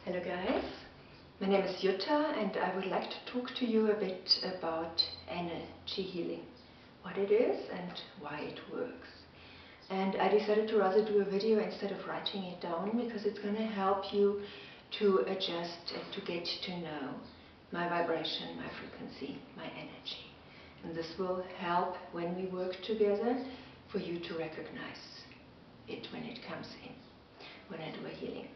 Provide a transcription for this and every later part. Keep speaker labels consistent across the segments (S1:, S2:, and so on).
S1: Hello guys, my name is Jutta and I would like to talk to you a bit about energy healing, what it is and why it works. And I decided to rather do a video instead of writing it down because it's going to help you to adjust and to get to know my vibration, my frequency, my energy. And this will help when we work together for you to recognize it when it comes in, when I do a healing.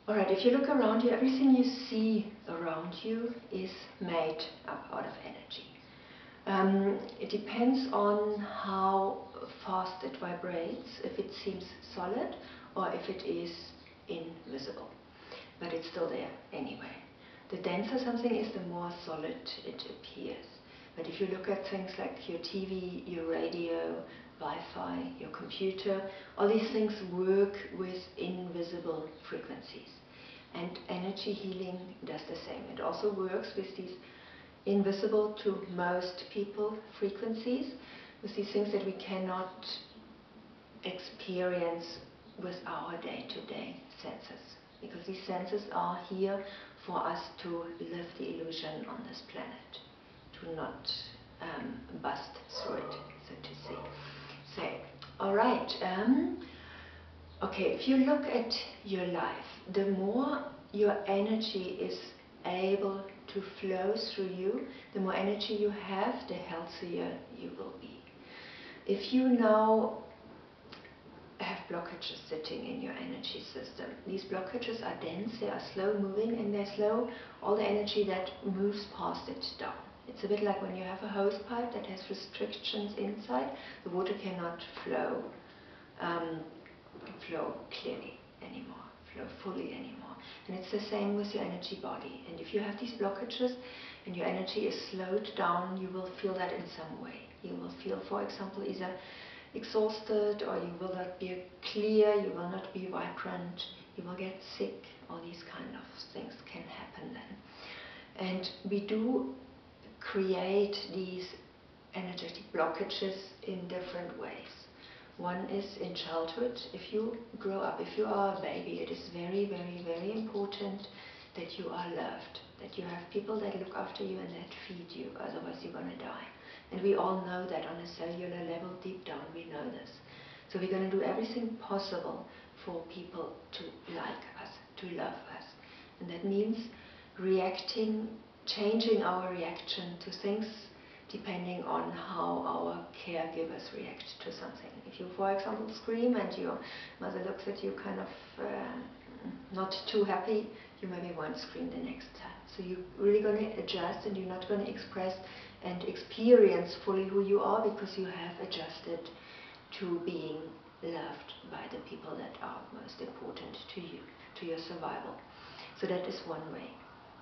S1: Alright, if you look around you, everything you see around you is made up out of energy. It depends on how fast it vibrates, if it seems solid or if it is invisible. But it's still there anyway. The denser something is, the more solid it appears. But if you look at things like your TV, your radio, Wi-Fi, your computer, all these things work with invisible frequencies. And energy healing does the same. It also works with these invisible to most people frequencies, with these things that we cannot experience with our day-to-day senses. Because these senses are here for us to live the illusion on this planet, to not bust through it, so to say. Alright, okay, if you look at your life, the more your energy is able to flow through you, the more energy you have, the healthier you will be. If you now have blockages sitting in your energy system, these blockages are dense, they are slow moving, and they slow all the energy that moves past it down. It's a bit like when you have a hose pipe that has restrictions inside, the water cannot flow clearly anymore, flow fully anymore. And it's the same with your energy body. And if you have these blockages and your energy is slowed down, you will feel that in some way. You will feel, for example, either exhausted, or you will not be clear, you will not be vibrant, you will get sick. All these kind of things can happen then. And we do create these energetic blockages in different ways. One is in childhood. If you grow up, if you are a baby, it is very, very, very important that you are loved, that you have people that look after you and that feed you, otherwise you're going to die. And we all know that on a cellular level, deep down we know this. So we're going to do everything possible for people to like us, to love us. And that means changing our reaction to things depending on how our caregivers react to something. If you, for example, scream and your mother looks at you kind of not too happy, you maybe won't scream the next time. So you're really going to adjust, and you're not going to express and experience fully who you are because you have adjusted to being loved by the people that are most important to you, to your survival. So that is one way.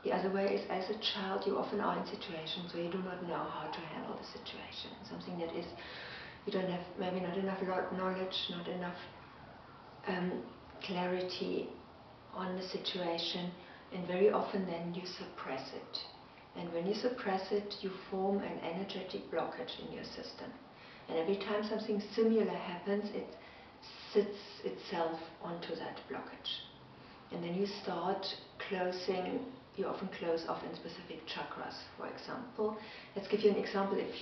S1: The other way is, as a child, you often are in situations where you do not know how to handle the situation. Something that is, you don't have maybe not enough knowledge, not enough clarity on the situation, and very often then you suppress it. And when you suppress it, you form an energetic blockage in your system. And every time something similar happens, it sits itself onto that blockage. And then you start closing, you often close off in specific chakras, for example. Let's give you an example. If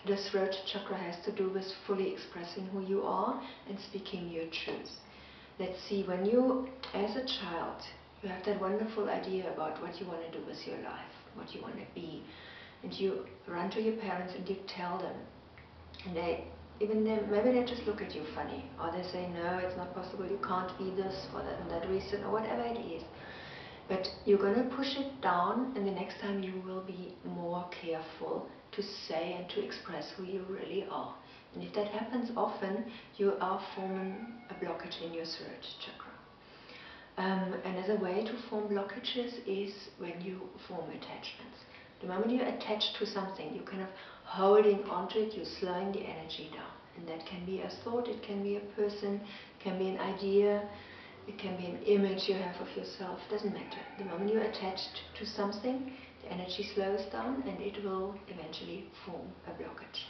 S1: the throat chakra has to do with fully expressing who you are and speaking your truth. Let's see, when you, as a child, you have that wonderful idea about what you want to do with your life, what you want to be, and you run to your parents and you tell them, and maybe they just look at you funny, or they say, no, it's not possible, you can't be this for that and that reason, or whatever it is. But you're going to push it down, and the next time you will be more careful to say and to express who you really are. And if that happens often, you are forming a blockage in your throat chakra. Another way to form blockages is when you form attachments. The moment you attach to something, you're kind of holding onto it, you're slowing the energy down. And that can be a thought, it can be a person, it can be an idea, it can be an image you have of yourself, doesn't matter. The moment you're attached to something, the energy slows down and it will eventually form a blockage.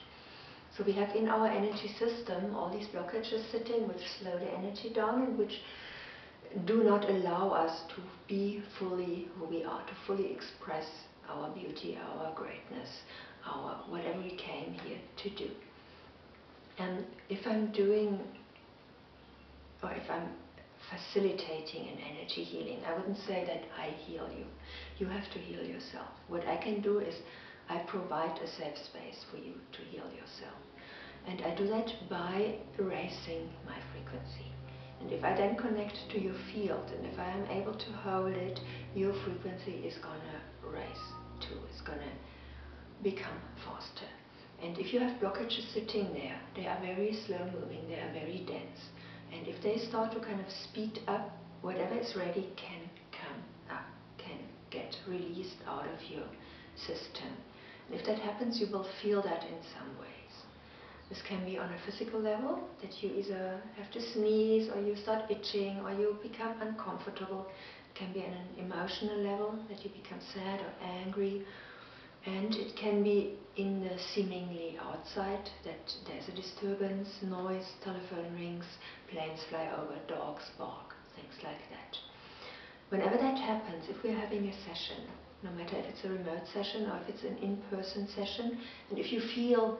S1: So we have in our energy system all these blockages sitting which slow the energy down and which do not allow us to be fully who we are, to fully express our beauty, our greatness, our whatever we came here to do. And if I'm doing, or if I'm facilitating an energy healing, I wouldn't say that I heal you. You have to heal yourself. What I can do is I provide a safe space for you to heal yourself. And I do that by raising my frequency. And if I then connect to your field, and if I am able to hold it, your frequency is gonna raise too. It's gonna become faster. And if you have blockages sitting there, they are very slow moving, they are very dense. And if they start to kind of speed up, whatever is ready can come up, can get released out of your system. And if that happens, you will feel that in some ways. This can be on a physical level, that you either have to sneeze, or you start itching, or you become uncomfortable. It can be on an emotional level, that you become sad or angry. And it can be in the seemingly outside, that there's a disturbance, noise, telephone rings, planes fly over, dogs bark, things like that. Whenever that happens, if we're having a session, no matter if it's a remote session or if it's an in-person session, and if you feel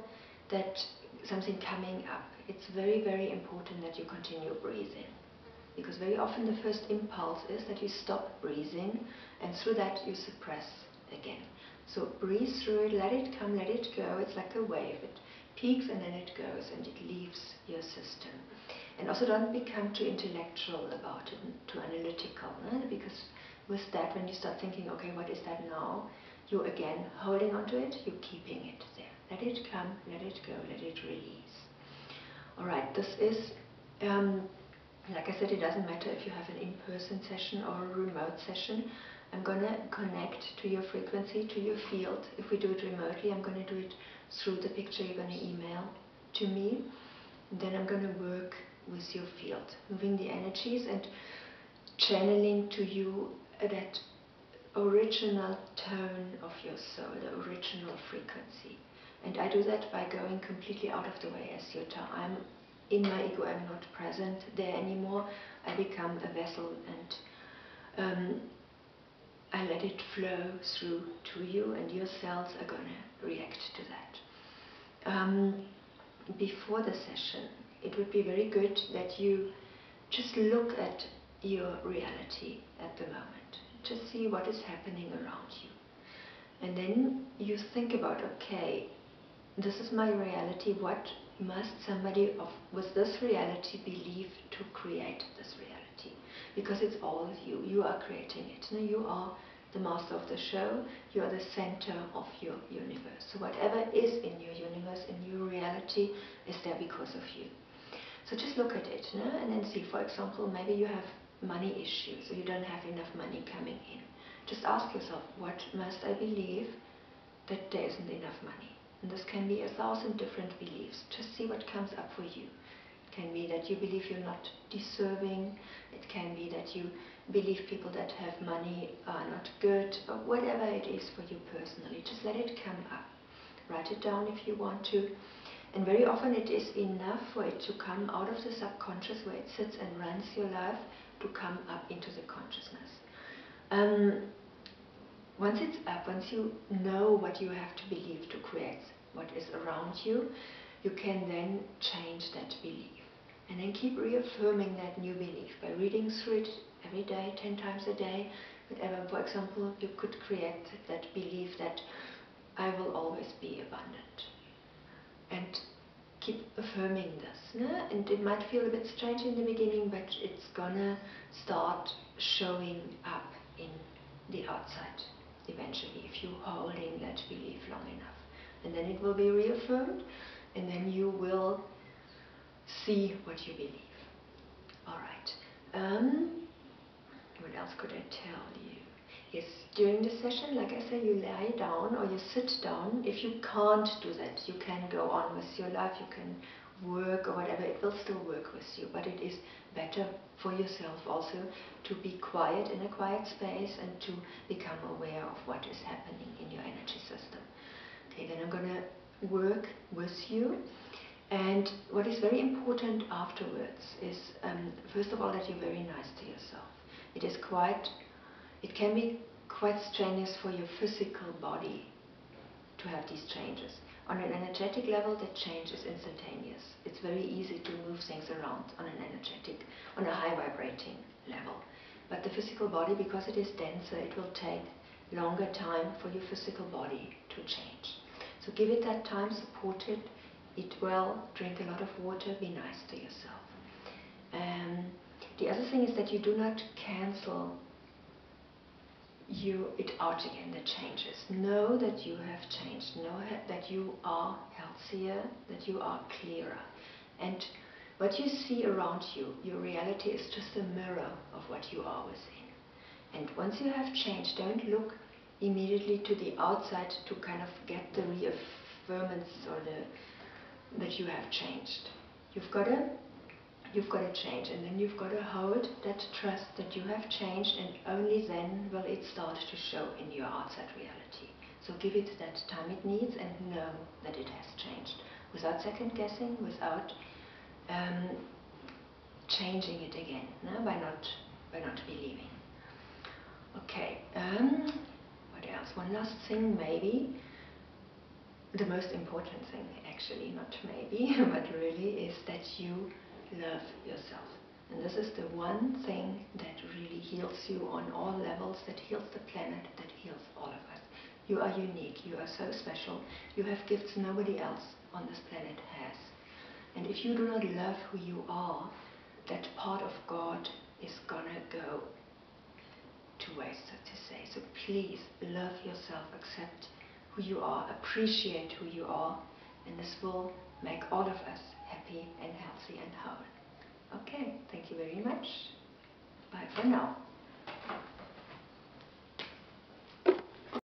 S1: that something coming up, it's very, very important that you continue breathing. Because very often the first impulse is that you stop breathing, and through that you suppress again. So breathe through it, let it come, let it go. It's like a wave. It peaks and then it goes and it leaves your system. And also don't become too intellectual about it, too analytical, because with that, when you start thinking, okay, what is that now? You're again holding onto it, you're keeping it there. Let it come, let it go, let it release. Alright, this is, like I said, it doesn't matter if you have an in-person session or a remote session. I'm going to connect to your frequency, to your field. If we do it remotely, I'm going to do it through the picture you're going to email to me. And then I'm going to work with your field, moving the energies and channeling to you that original tone of your soul, the original frequency. And I do that by going completely out of the way as Jutta. I'm in my ego, I'm not present there anymore. I become a vessel, and I let it flow through to you, and your cells are going to react to that. Before the session, it would be very good that you just look at your reality at the moment. Just see what is happening around you. And then you think about, okay, this is my reality. What must somebody with this reality believe to create this reality? Because it's all you. You are creating it. No, you are the master of the show. You are the center of your universe. So whatever is in your universe, in your reality, is there because of you. So just look at it, no? And then see, for example, maybe you have money issues, or you don't have enough money coming in. Just ask yourself, what must I believe that there isn't enough money? And this can be 1,000 different beliefs. Just see what comes up for you. It can be that you believe you're not deserving. It can be that you believe people that have money are not good, or whatever it is for you personally. Just let it come up. Write it down if you want to. And very often it is enough for it to come out of the subconscious where it sits and runs your life to come up into the consciousness. Once it's up, once you know what you have to believe to create what is around you, you can then change that belief. And then keep reaffirming that new belief by reading through it every day, 10 times a day. Whatever, for example, you could create that belief that I will always be abundant. And keep affirming this. No? And it might feel a bit strange in the beginning, but it's gonna start showing up in the outside eventually, if you're holding that belief long enough. And then it will be reaffirmed, and then you will see what you believe. Alright. What else could I tell you? Yes, during the session, like I said, you lie down or you sit down. If you can't do that, you can go on with your life, you can work or whatever, it will still work with you, but it is better for yourself also to be quiet in a quiet space and to become aware of what is happening in your energy system. Okay, then I'm going to work with you And what is very important afterwards is, first of all, that you're very nice to yourself. It can be quite strenuous for your physical body to have these changes. On an energetic level, the change is instantaneous. It's very easy to move things around on on a high vibrating level. But the physical body, because it is denser, it will take longer time for your physical body to change. So give it that time, support it, eat well, drink a lot of water, be nice to yourself. The other thing is that you do not cancel it out again, the changes. Know that you have changed. Know that you are healthier, that you are clearer. And what you see around you, your reality is just a mirror of what you are within. And once you have changed, don't look immediately to the outside to kind of get the reaffirmance or that you have changed. You've got to change, and then you've got to hold that trust that you have changed, and only then will it start to show in your outside reality. So give it that time it needs and know that it has changed, without second guessing, without changing it again, no? by not believing. Okay, what else? One last thing, maybe. The most important thing, actually, not maybe, but really, is that you love yourself. And this is the one thing that really heals you on all levels, that heals the planet, that heals all of us. You are unique, you are so special, you have gifts nobody else on this planet has. And if you do not love who you are, that part of God is gonna go to waste, so to say. So please love yourself, accept who you are, appreciate who you are, and this will make all of us happy and healthy and whole. Okay, thank you very much. Bye for now.